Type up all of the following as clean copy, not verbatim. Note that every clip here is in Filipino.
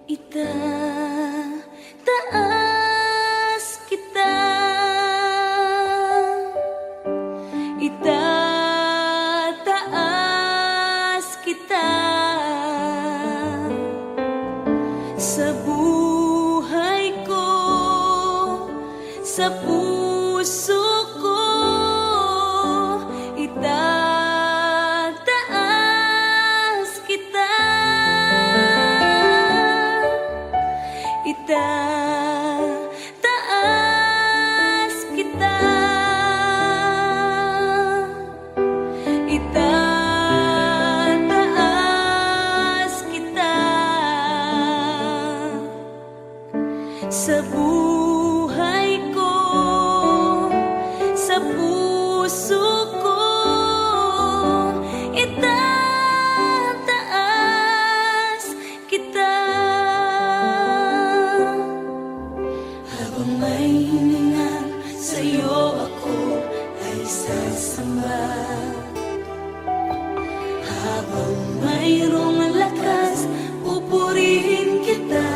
Itataas kita, itataas kita sa buhay ko, sa puso ko. Itataas kita, itataas kita, itataas kita sa buhay ko, sa puso ko. Itataas kita. Habang may hininga sa'yo ako ay sasamba, habang mayroong lakas pupurihin kita.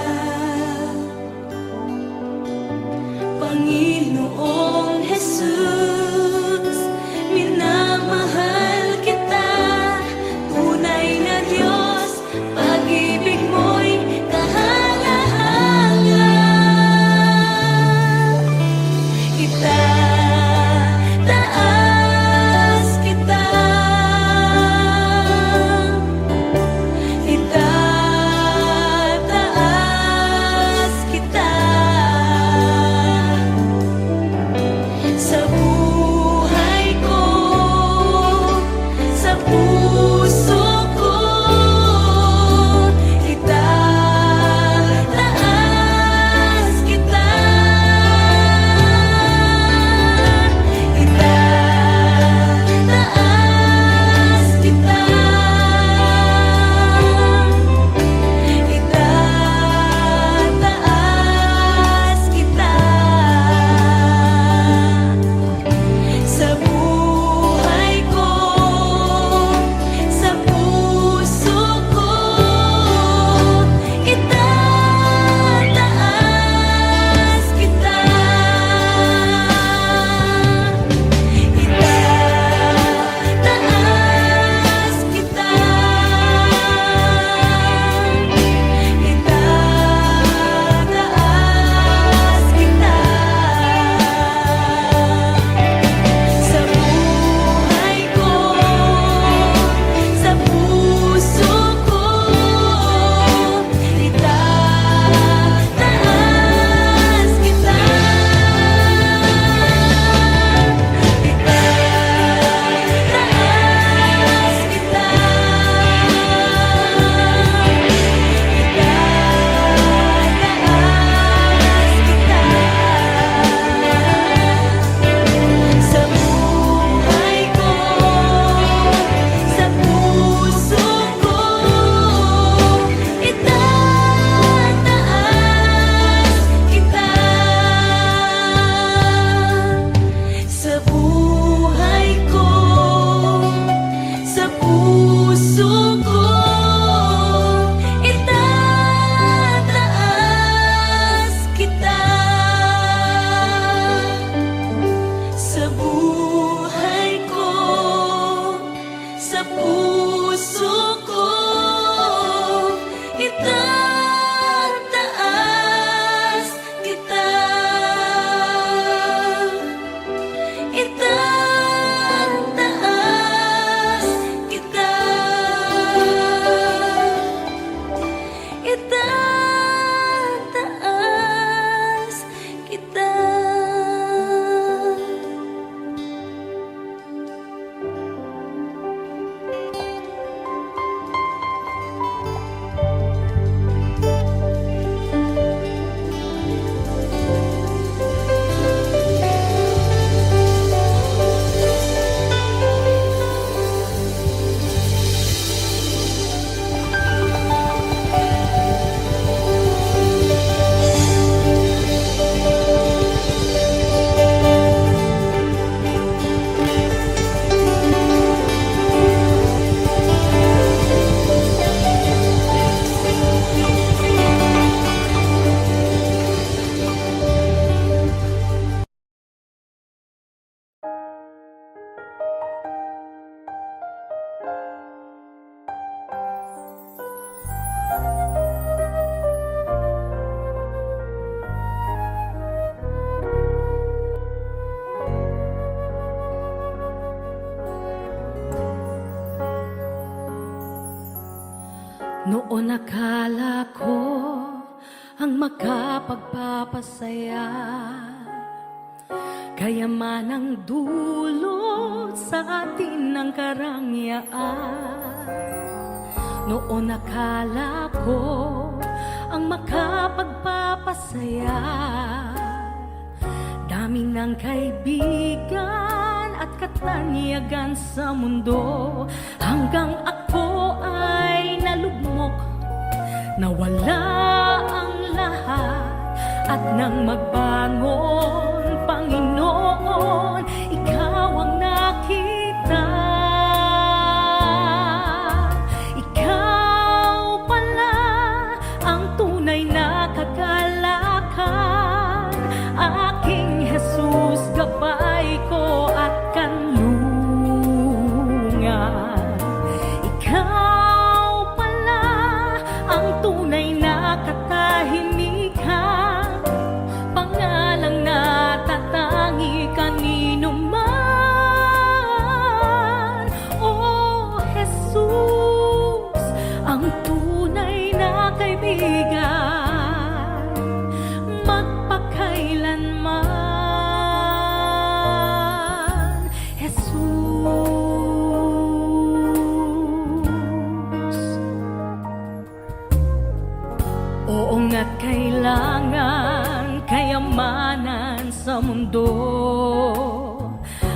Noon akala ko ang makapagpapasaya, kayaman ang dulot sa atin ng karangyaan. Noon akala ko ang makapagpapasaya, dami ng kaibigan at katanyagan sa mundo, hanggang ako ay nalugmok, nawala ang lahat. At nang magbangon, Panginoon, Ikaw ang nakita. Ikaw pala ang tunay na kagalakan, aking Jesus, gabay ko at kanlungan. Ikaw pala ang tunay na katahimikan, pangalang natatangi kanino man. Oh Jesus, ang tunay na kaibigan, magpakailanman. Jesus. Oo nga't kailangan kayamanan sa mundo,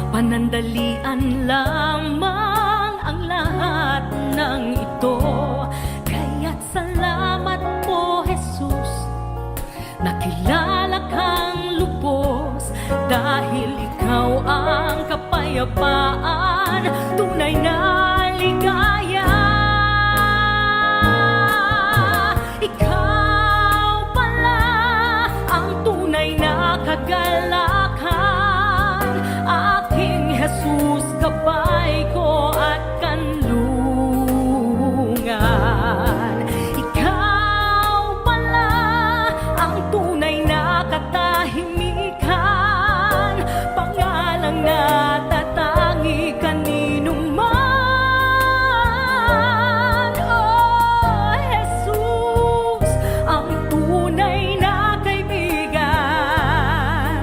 panandalian lamang ang lahat ng ito. Kaya't salamat po, Jesus, nakilala kang lubos, dahil Ikaw ang kapayapaan, tunay na ligaya. Ikaw pala ang tunay na kagalakan, aking Jesus, gabay ko at kanlungan. Ikaw pala ang tunay na katahimikan, pangalang natatangi kanino man. Oh Jesus, ang tunay na kaibigan,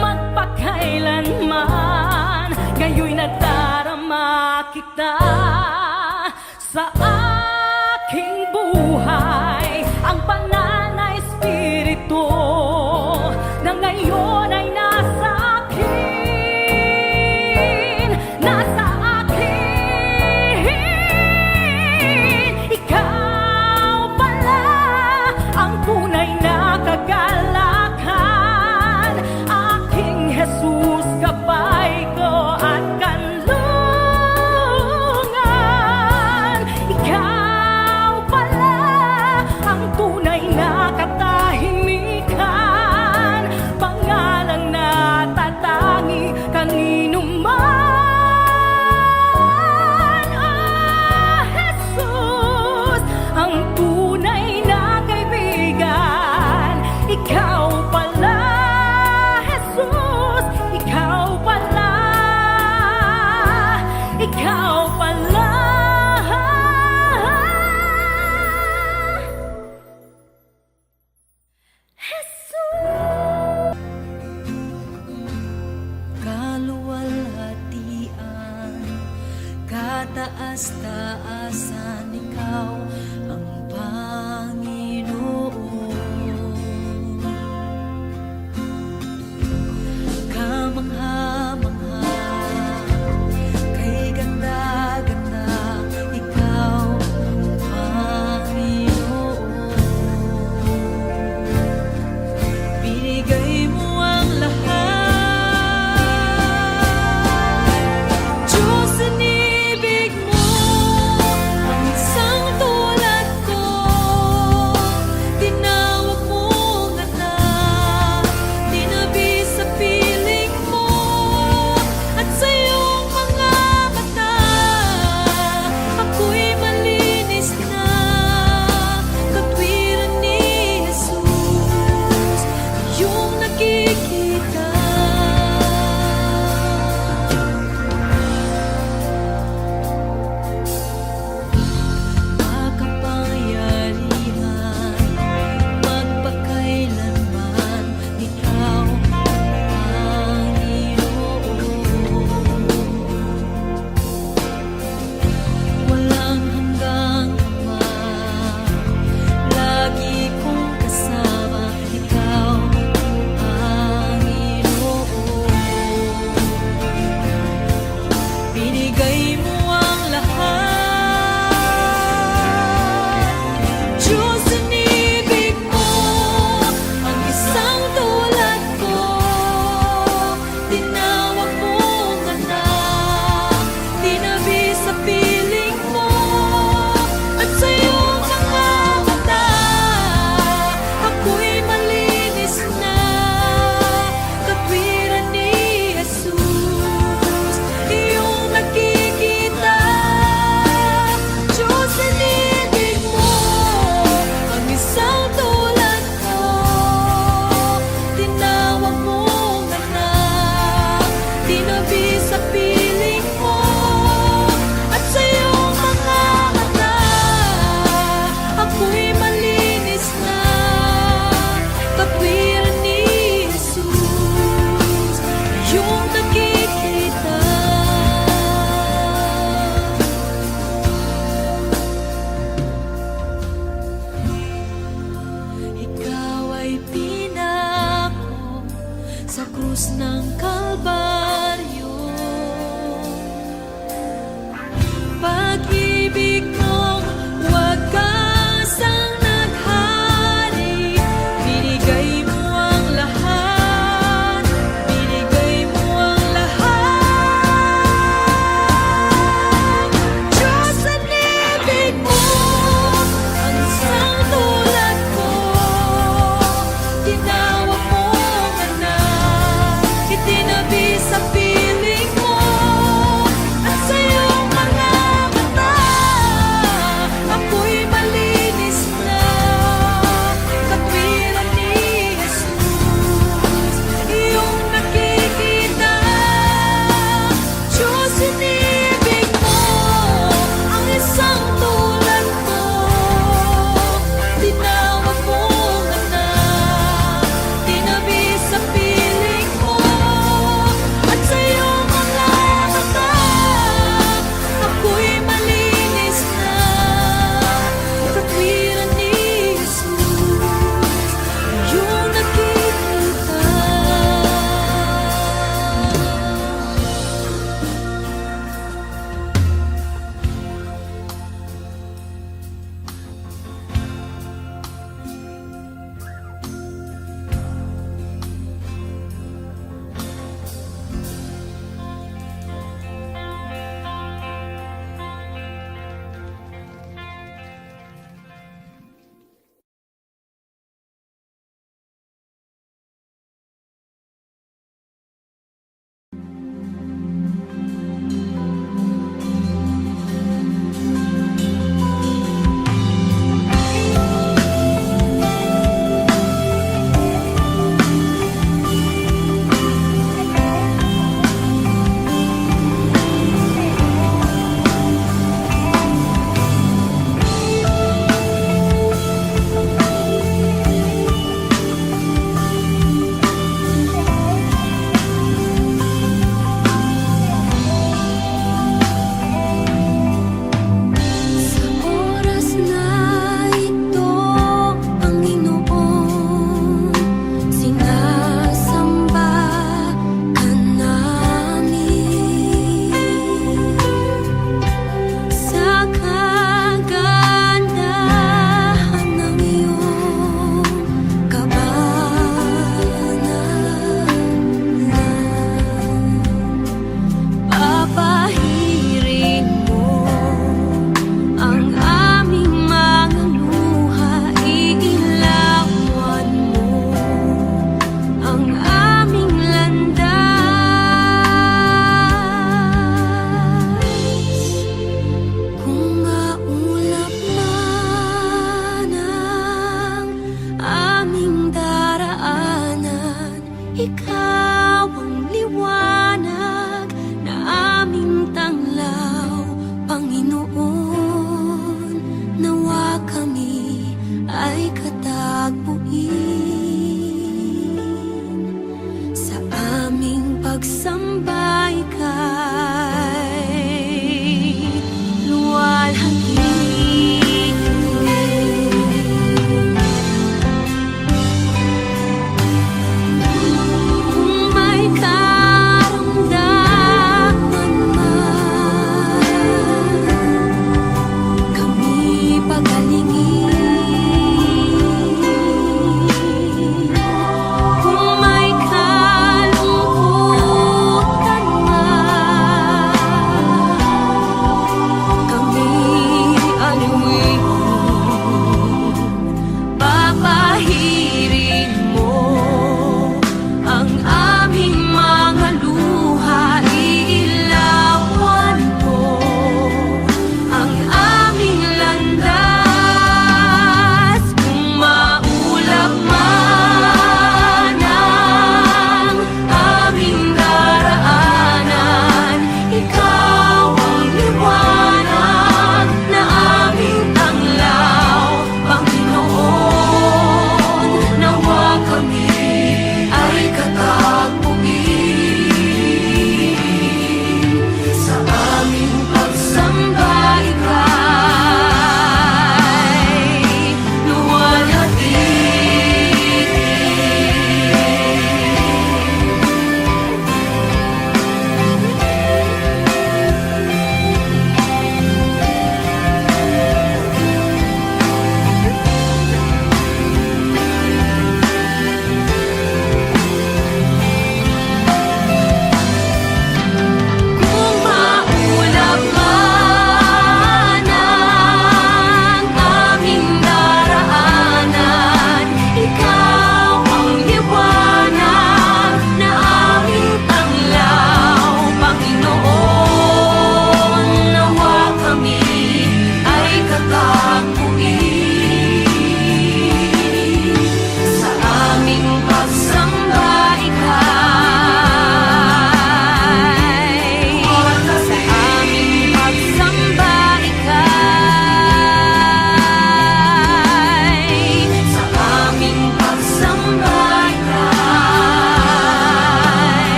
magpakailanman. Ngayon'y nadarama kita sa aking buhay, ang banal na Espiritu na ngayon ay nasa akin, nasa akin. Ikaw pala ang tunay na kagalakan, aking Jesus, gabay ko at kanlungan. Ikaw pala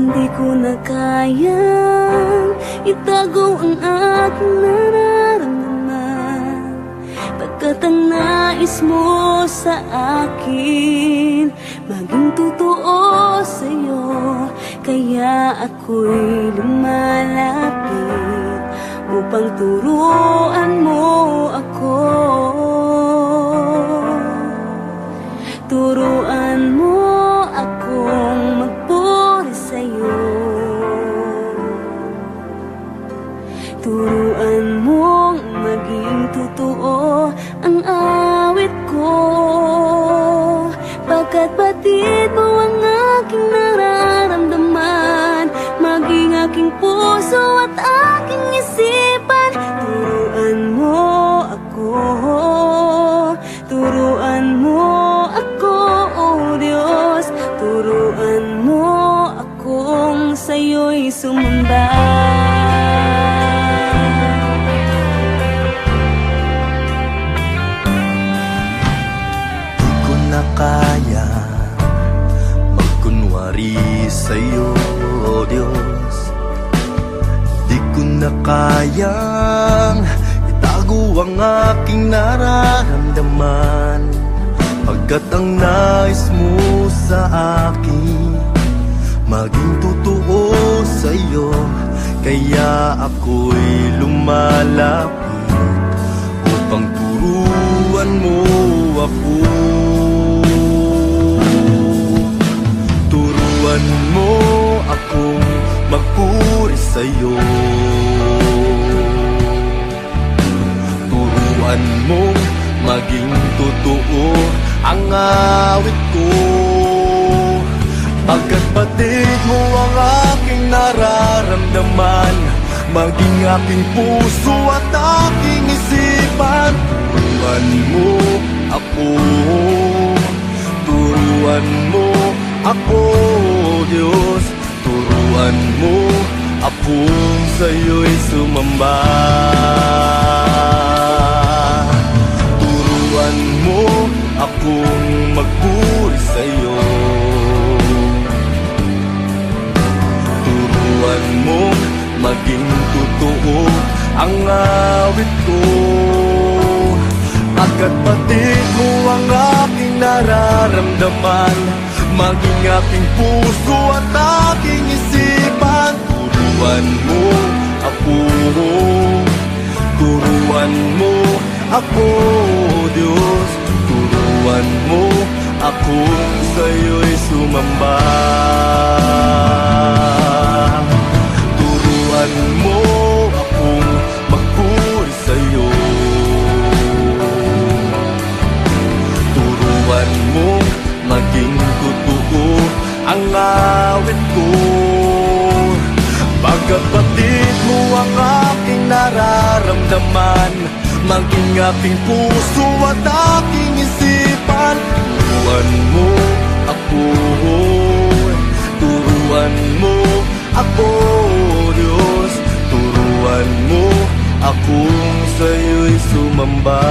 Hindi ko na kayang itago ang aking nararamdaman, pagkat ang nais mo sa akin maging totoo sa'yo. Kaya ako'y lumalapit upang turuan mo ako. Turuan mo akong magpuri sa'yo. Turuan mong maging totoo ang awit ko, pagkat batid mo ang aking nararamdaman, maging aking puso at aking isipan. Turuan mo ako, turuan mo ako, oh Diyos. Turuan mo akong sa'yo'y sumamba. Di ko na kaya magkunwari sa'yo, oh Diyos. Di ko na kayang itago ang aking nararamdaman, pagkat ang nais mo sa akin maging totoo sa'yo. Kaya ako'y lumalapit upang turuan mo ako. Turuan mo akong magpuri sa'yo. Turuan mong maging totoo ang awit ko, pagkat batid mo ang aking nararamdaman, maging aking puso at aking isipan. Turuan mo ako, turuan mo ako, Diyos. Turuan mo akong sa'yo'y sumamba. Turuan mo akong magpuri sa'yo. Turuan mo maging totoo ang awit ko, pagkat batid mo ang aking nararamdaman, maging aking puso at aking isipan. Turuan mo ako, turuan mo ako, Diyos. Turuan mo akong sa'yo'y sumamba. Turuan mo akong magpuri sa'yo. Turuan mo maging totoo ang awit ko, pagkat batid mo ang aking nararamdaman, maging aking puso at aking isipan. Turuan mo ako, turuan mo ako, Diyos. Turuan mo akong sa'yo'y sumamba.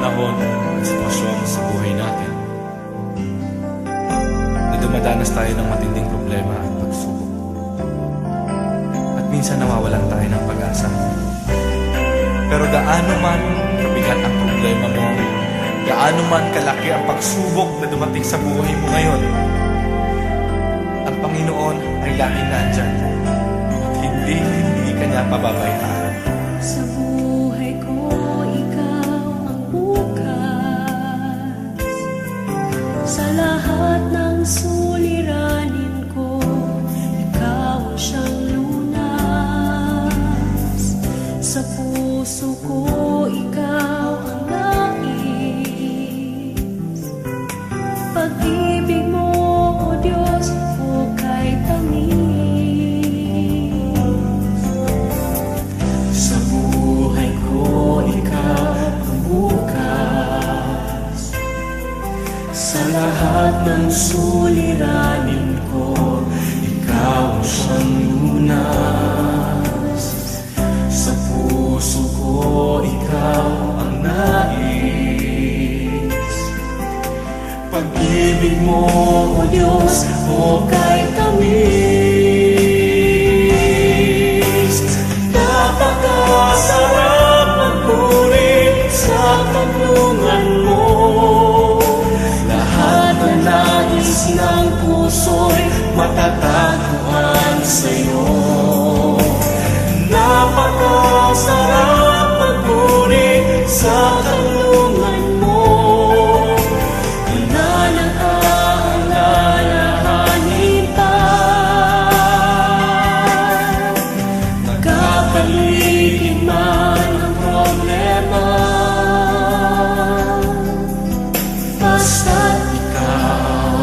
panahon at sitwasyon sa buhay natin na dumadanas tayo ng matinding problema at pagsubok. At minsan nawawalan tayo ng pag-asa. Pero gaano man kabigat ang problema mo, gaano man kalaki ang pagsubok na dumating sa buhay mo ngayon, ang Panginoon ay laging nandyan at hindi ka niya pababayaan. Sa buhay ko, ikaw ang bukas. Sa lahat ng suliranin ko, ikaw ang siyang lunas. Sa puso ko, ikaw ang nais. Pag-ibig mo, O Diyos, hukay tamis. Sa buhay ko, ikaw ang bukas. Sa lahat ng suliranin ko, ikaw ang siyang lunas. Sa puso ko, ikaw ang nais. Pag-ibig mo, O Diyos, hukay tamis. Napakasarap magpuri sa tanungan mo. Lahat ng nais ng puso'y matatagpuan sa'yo. Napakasarap magpuri sa tanungan mo. Wala nang aalalahanin pa. Magkapaligid man ang problema, basta't ikaw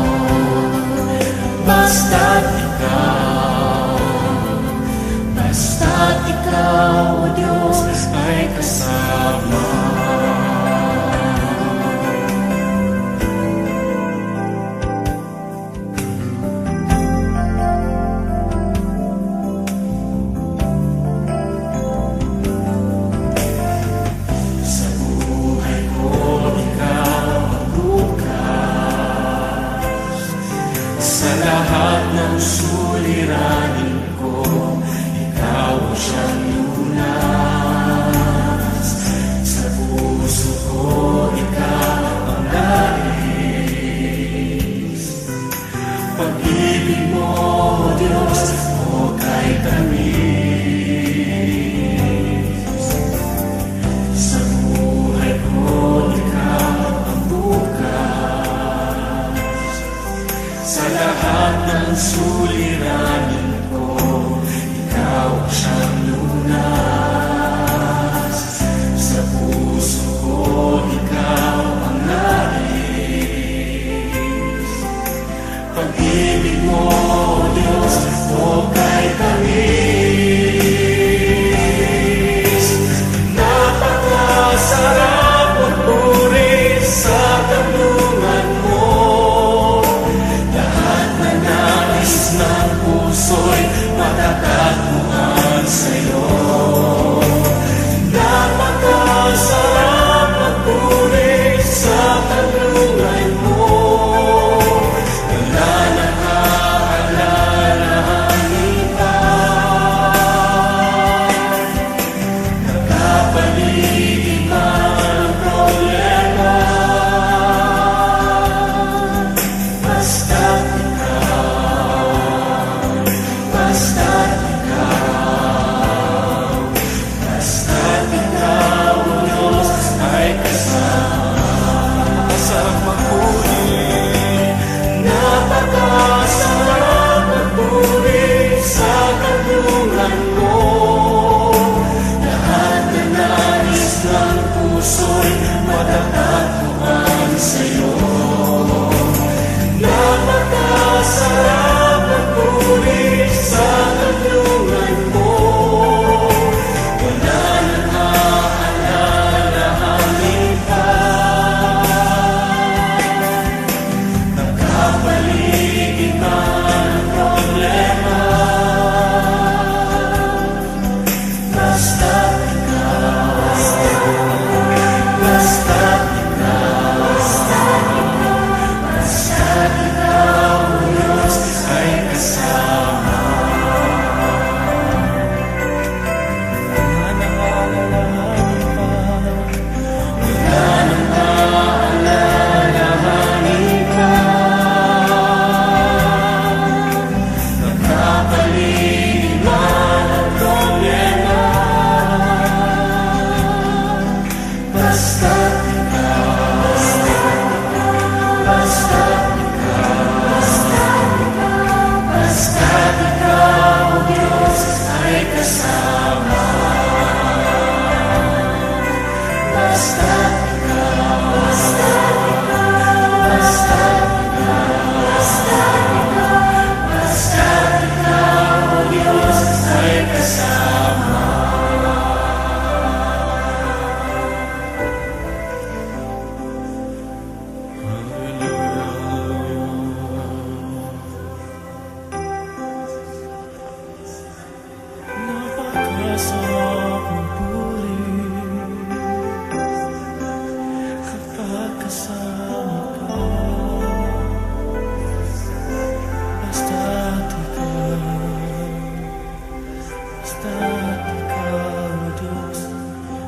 Basta't ikaw, Diyos,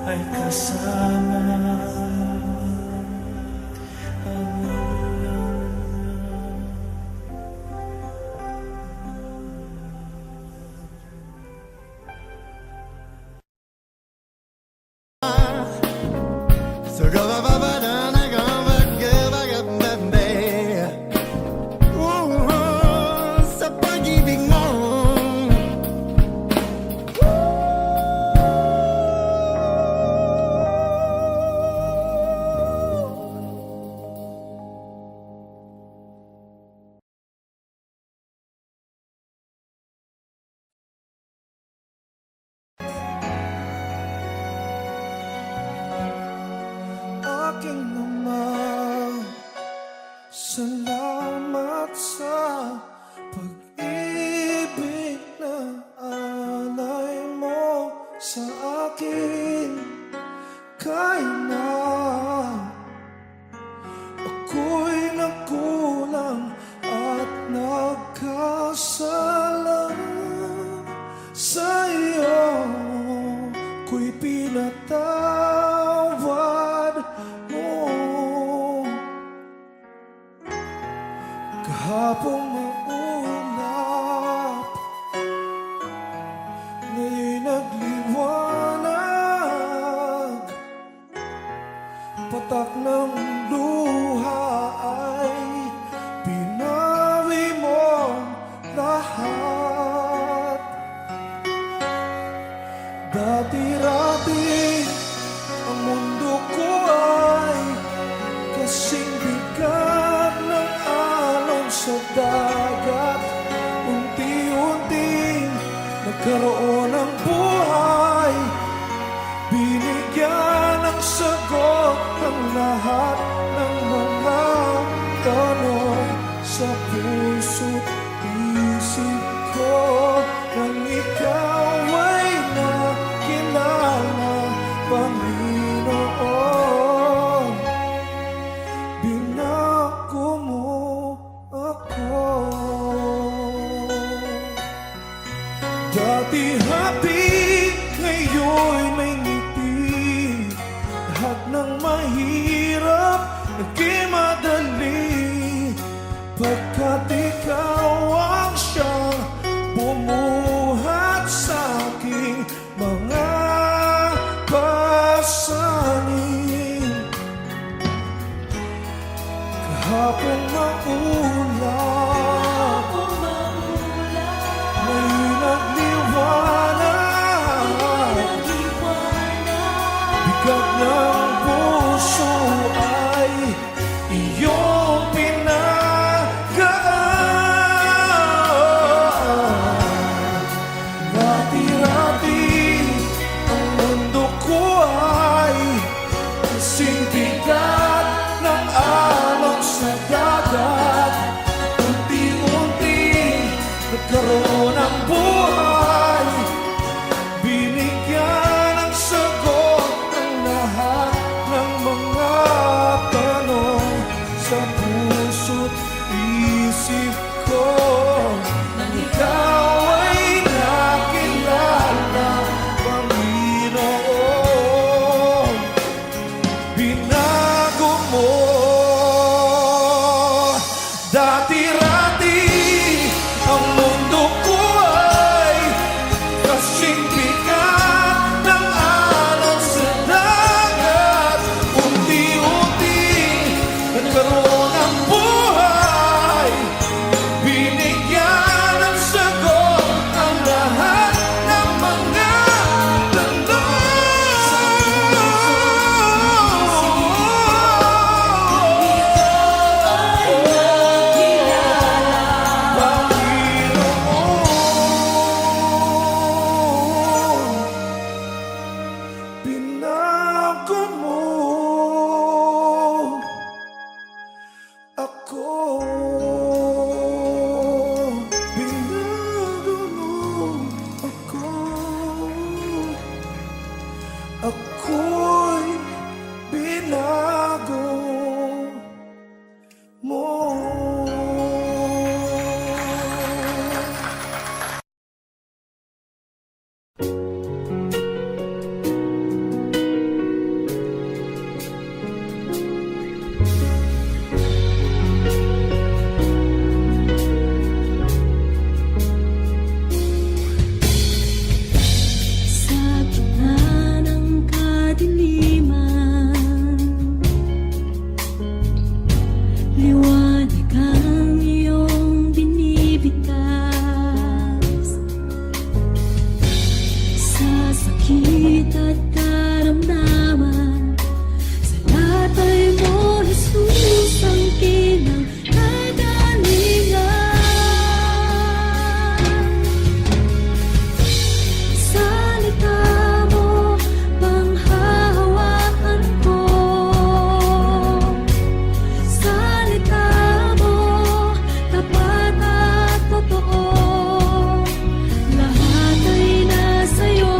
ay kasama. Ang ulan. Sa pag-ibig mo, aking ama, salamat sa pag-ibig na alay mo sa akin. Kahit na ako'y nagkulang at nagkasala sa iyo, ko'y pinatawad mo. Kahapong maulap, ngayon'y nagliwanag. Patak ng luha ay pinawi mo lahat. Dati-rati ang mundo ko ay kasing bigat ng alon sa dagat. Unti-unting nagkaroon ng buhay, binigyan ng sagot ang lahat ng mga tanong sa puso't isip ko. Nang ikaw ay nakilala, Panginoon, binako mo ako. Dati happy, ngayon may ngiti. Lahat ng mahirap naging madali, pagkat ikaw ang siyang bumuhat sa aking mga pasanin. Kahapong maulap, ngayon'y nagliwanag. Bigat ng puso ay iyong pinagaan. Dati-rati ang mundo ko ay kasing bigat ng alon sa dagat. Unti-unti nagkaroon ng buhay, binigyan ng sagot ang lahat ng mga tanong sa puso't isip ko. Nang ikaw ay nakilala, Panginoon, binago mo. Dati-rati ang mundo ko ay kasing bigat ng alon sa dagat. Unti-unti nagkaroon ng buhay, binigyan ng sagot ang lahat ng mga Panginoon, binago mo ako. Binago mo ako. Ako'y binago mo. pusit at karamdaman. Sa latay mo, Jesus, ang kinanggalingan. Salita mo, panghahawakan ko. Salita mo, tapat at totoo. Lahat ay nasa'yo,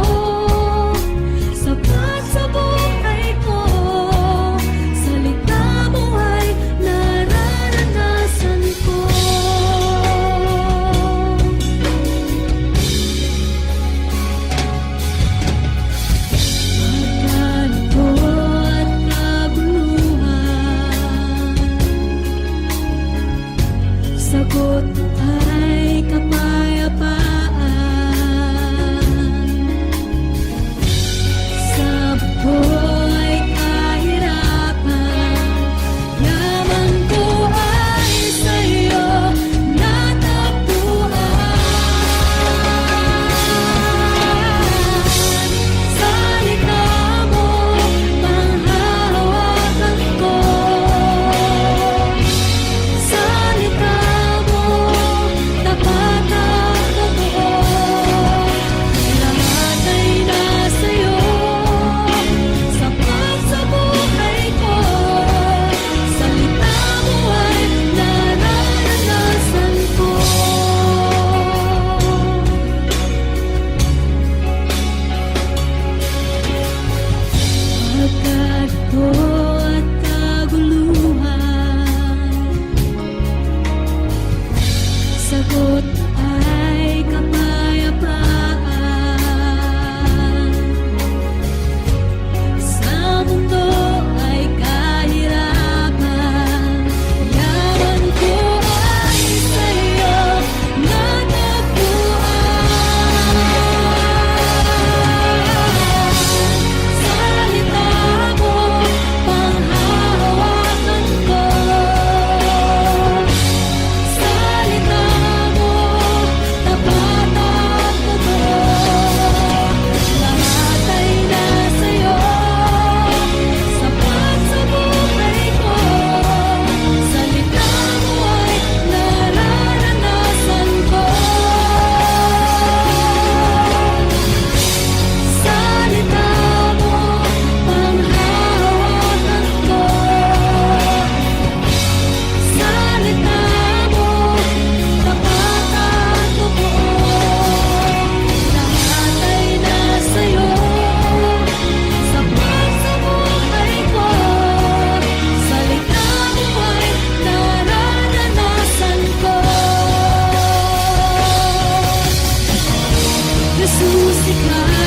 sapat sa buhay ko. Salita mo ay nararanasan ko. Pagkalito at kaguluhan, sagot ay kapayapaan. Sa buhay kahirapan, yaman ko ay sa'yo natagpuan. Salita mo, panghahawakan ko. Salita mo, tapat at totoo. Lahat ay nasa'yo, sapat sa buhay ko. Salita mo ay nararanasan ko. Pagkalito at kaguluhan, sagot ay kapayapaan. Sa mundo ay kahirapan, yaman ko ay sa'yo natagpuan. Salita mo, panghahawakan ko. Salita mo, tapat at totoo. Lahat ay nasa'yo, sapat sa buhay ko. Salita mo ay nararanasan ko. Salita mo, panghahawakan ko. Salita mo, tapat at totoo. Lahat ay nasa'yo, sapat sa buhay ko. Salita mo ay nararanasan ko. Jesus, ikaw